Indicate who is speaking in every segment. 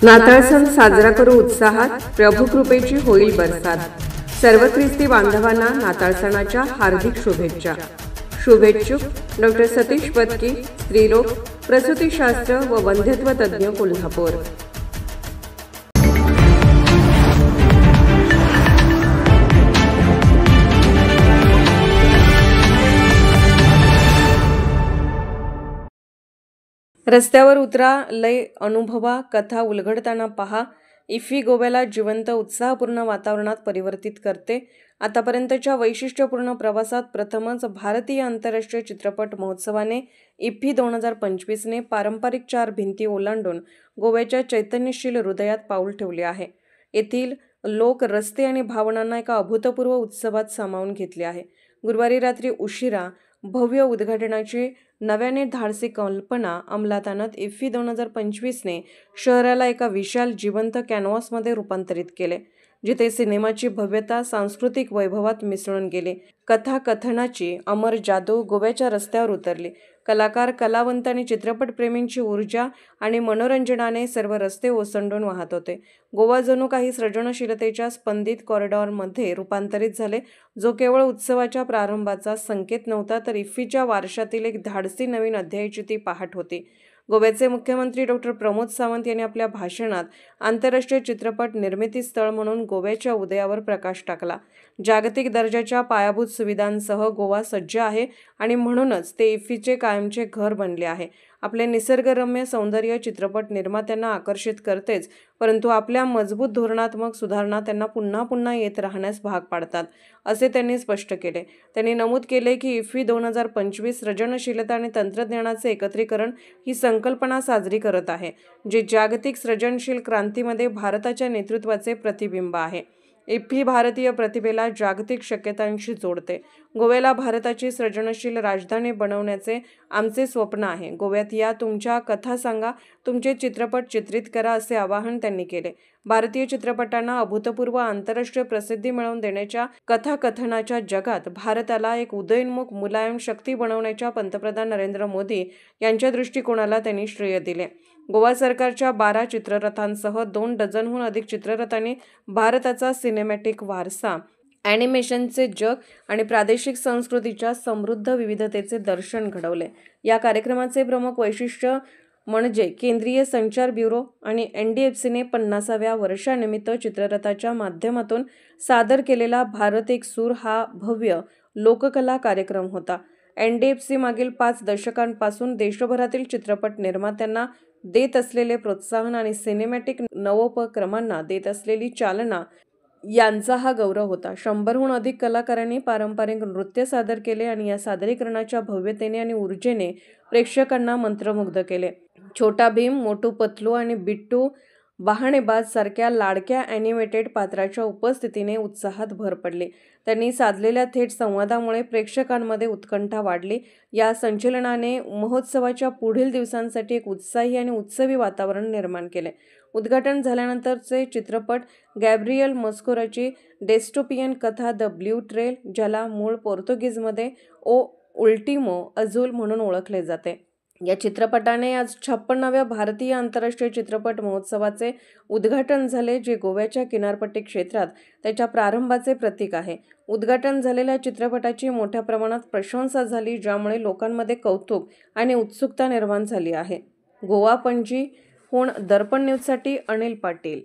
Speaker 1: नाताळ सण साजरा करू उत्साहात, प्रभू कृपेची होईल बरसात। सर्व ख्रिस्ती बांधवांना नाताळ सणाच्या हार्दिक शुभेच्छा। शुभेच्छुक डॉक्टर सतीश पत्की, स्त्रीरोग, प्रसूतीशास्त्र व वंध्यत्व तज्ञ, कोल्हापूर। रस्त्यावर उतरा, लय अनुभवा, कथा उलगडताना पहा। इफ्फी गोव्याला जिवंत, उत्साहपूर्ण वातावरणात परिवर्तित करते। आतापर्यंतच्या वैशिष्ट्यपूर्ण प्रवासात प्रथमच भारतीय आंतरराष्ट्रीय चित्रपट महोत्सवाने इफ्फी 2025ने पारंपरिक 4 भिंती ओलांडून गोव्याच्या चैतन्यशील हृदयात पाऊल ठेवले आहे। येथील लोक, रस्ते आणि भावनांना एका अभूतपूर्व उत्सवात सामावून घेतले आहे। गुरुवारी रात्री उशिरा भव्य उद्घाटनाची नव्याने धाडसी कल्पना अंमलात आणत इफ्फी 2025ने शहराला एका विशाल जिवंत कॅनव्हासमध्ये रूपांतरित केले, जिथे सिनेमाची भव्यता सांस्कृतिक वैभवात मिसळून गेली। कथाकथनाची अमर जादू गोव्याच्या रस्त्यावर उतरली। कलाकार, कलावंत आणि चित्रपटप्रेमींची ऊर्जा आणि मनोरंजनाने सर्व रस्ते ओसंडून वाहत होते। गोवा जणू काही सृजनशीलतेच्या स्पंदित कॉरिडॉरमध्ये रूपांतरित झाले, जो केवळ उत्सवाच्या प्रारंभाचा संकेत नव्हता, तर इफ्फीच्या वारशातील एक धाडसी नवीन अध्यायाची ती पहाट होती। गोव्याचे मुख्यमंत्री डॉक्टर प्रमोद सावंत यांनी आपल्या भाषणात आंतरराष्ट्रीय चित्रपट निर्मिती स्थळ म्हणून गोव्याच्या उदयावर प्रकाश टाकला। जागतिक दर्जाच्या पायाभूत सुविधांसह गोवा सज्ज आहे आणि म्हणूनच ते इफ्फीचे कायमचे घर बनले आहे। आपले निसर्गरम्य सौंदर्य चित्रपट निर्मात्यांना आकर्षित करतेच, परंतु आपल्या मजबूत धोरणात्मक सुधारणा त्यांना पुन्हा पुन्हा येत राहण्यास भाग पाडतात, असे त्यांनी स्पष्ट केले। त्यांनी नमूद केले की इफ्फी 2025 सृजनशीलता आणि तंत्रज्ञानाचे एकत्रीकरण ही संकल्पना साजरी करत आहे, जे जागतिक सृजनशील क्रांतीमध्ये भारताच्या नेतृत्वाचे प्रतिबिंब आहे। इफ्फी भारतीय प्रतिभेला जागतिक शक्यतांशी जोडते। गोव्याला भारताची सृजनशील राजधानी बनवण्याचे आमचे स्वप्न आहे। गोव्यात या, तुमच्या कथा सांगा, तुमचे चित्रपट चित्रित करा, असे आवाहन त्यांनी केले। भारतीय चित्रपटांना अभूतपूर्व आंतरराष्ट्रीय प्रसिद्धी मिळवून देण्याच्या कथाकथनाच्या जगात भारताला एक उदयोन्मुख मुलायम शक्ती बनवण्याच्या पंतप्रधान नरेंद्र मोदी यांच्या दृष्टिकोनाला त्यांनी श्रेय दिले। गोवा सरकारच्या 12 चित्ररथांसह 2 डझनहून अधिक चित्ररथांनी भारताचा सिनेमॅटिक वारसा, ॲनिमेशनचे जग आणि प्रादेशिक संस्कृतीच्या समृद्ध विविधतेचे दर्शन घडवले। या कार्यक्रमाचे प्रमुख वैशिष्ट्य म्हणजे केंद्रीय संचार ब्युरो आणि NDFCने 50व्या वर्षानिमित्त चित्ररथाच्या माध्यमातून सादर केलेला भारत एक सूर हा भव्य लोककला कार्यक्रम होता। NDFC मागील 5 दशकांपासून देशभरातील चित्रपट निर्मात्यांना देत असलेले प्रोत्साहन आणि सिनेमॅटिक नवोपक्रमांना देत असलेली चालना यांचा हा गौरव होता। 100हून अधिक कलाकारांनी पारंपरिक नृत्य सादर केले आणि या सादरीकरणाच्या भव्यतेने आणि ऊर्जेने प्रेक्षकांना मंत्रमुग्ध केले। छोटा भीम, मोटू पतलू आणि बिट्टू बहाणेबाज सारख्या लाडक्या ॲनिमेटेड पात्राच्या उपस्थितीने उत्साहात भर पडली। त्यांनी साधलेल्या थेट संवादामुळे प्रेक्षकांमध्ये उत्कंठा वाढली। या संचलनाने महोत्सवाच्या पुढील दिवसांसाठी एक उत्साही आणि उत्सवी वातावरण निर्माण केले। उद्घाटन झाल्यानंतरचे चित्रपट गॅब्रियल मस्कोराची डेस्टोपियन कथा द ब्ल्यू ट्रेल, ज्याला मूळ पोर्तुगीजमध्ये ओ उल्टिमो अझुल म्हणून ओळखले जाते, या चित्रपटाने आज 56व्या भारतीय आंतरराष्ट्रीय चित्रपट महोत्सवाचे उद्घाटन झाले, जे गोव्याच्या किनारपट्टी क्षेत्रात त्याच्या प्रारंभाचे प्रतीक आहे। उद्घाटन झालेल्या चित्रपटाची मोठ्या प्रमाणात प्रशंसा झाली, ज्यामुळे लोकांमध्ये कौतुक आणि उत्सुकता निर्माण झाली आहे। गोवा पणजी होण दर्पण न्यूजसाठी अनिल पाटील।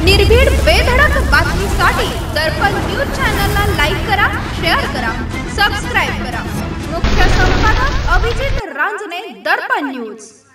Speaker 2: निर्भीड बेधडक बातमीसाठी दर्पण न्यूज चॅनलला लाईक करा, शेअर जुने दर्पण न्यूज.